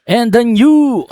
And the new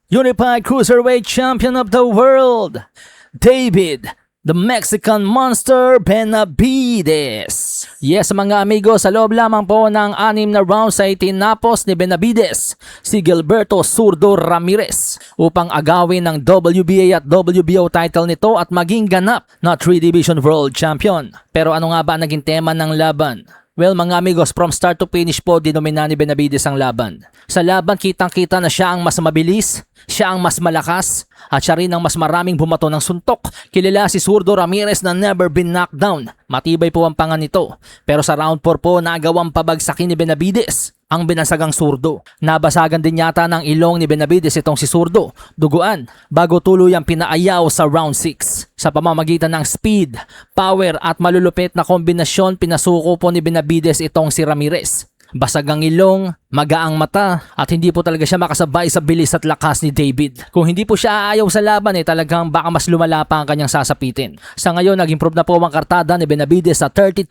Unified Cruiserweight Champion of the World, David, the Mexican Monster Benavides. Yes mga amigo, sa loob lamang po ng 6 na rounds ay tinapos ni Benavides si Gilberto Zurdo Ramirez upang agawin ng WBA at WBO title nito at maging ganap na 3-Division World Champion. Pero ano nga ba naging tema ng laban? Well mga amigos, from start to finish po dinomina ni Benavides ang laban. Sa laban kitang-kita na siya ang mas mabilis, siya ang mas malakas, at siya rin ang mas maraming bumato ng suntok. Kilala si Zurdo Ramirez na never been knocked down. Matibay po ang panga nito. Pero sa round 4 po nagawang pabagsakin ni Benavides ang binansagang Zurdo. Nabasagan din yata ng ilong ni Benavides itong si Zurdo, duguan, bago tuluyang pinaayaw sa round 6. Sa pamamagitan ng speed, power at malulupit na kombinasyon, pinasuko po ni Benavides itong si Ramirez. Basag ang ilong, magaang mata, at hindi po talaga siya makasabay sa bilis at lakas ni David. Kung hindi po siya aayaw sa laban talagang baka mas lumala pa ang kanyang sasapitin. Sa ngayon, nag-improve na po ang kartada ni Benavides sa 32-0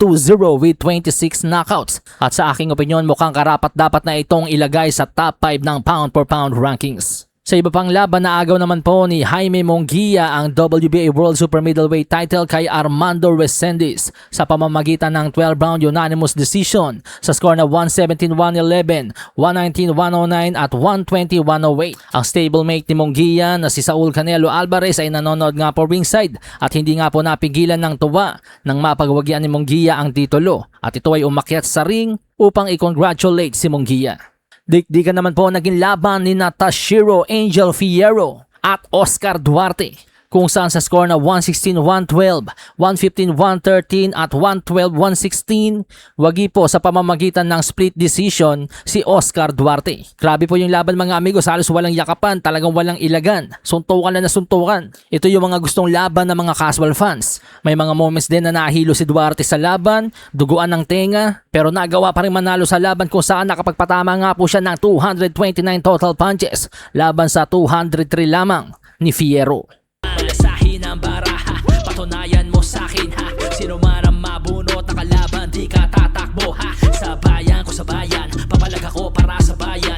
with 26 knockouts. At sa aking opinyon, mukhang karapat dapat na itong ilagay sa top 5 ng pound for pound rankings. Sa iba pang laban, naagaw naman po ni Jaime Munguia ang WBA World Super Middleweight title kay Armando Resendiz sa pamamagitan ng 12-round unanimous decision sa score na 117-111, 119-109 at 120-108. Ang stablemate ni Munguia na si Saul Canelo Alvarez ay nanonood nga po ringside at hindi nga po napigilan ng tuwa nang mapagwagyan ni Munguia ang titulo at ito ay umakyat sa ring upang i-congratulate si Munguia. Dikdikan naman po naging laban ni Tashiro Angel Fierro at Oscar Duarte, kung saan sa score na 116-112, 115-113 at 112-116, wagi po sa pamamagitan ng split decision si Oscar Duarte. Grabe po yung laban mga amigos, halos walang yakapan, talagang walang ilagan, suntukan na suntukan. Ito yung mga gustong laban ng mga casual fans. May mga moments din na nahilo si Duarte sa laban, duguan ng tenga, pero nagawa pa rin manalo sa laban kung saan nakapagpatama nga po siya ng 229 total punches laban sa 203 lamang ni Fierro. Malasahin ang baraha, patunayan mo sa'kin ha. Sino man ang mabunot na kalaban, di ka tatakbo ha. Sa bayan ko sa bayan, papalag ako para sa bayan.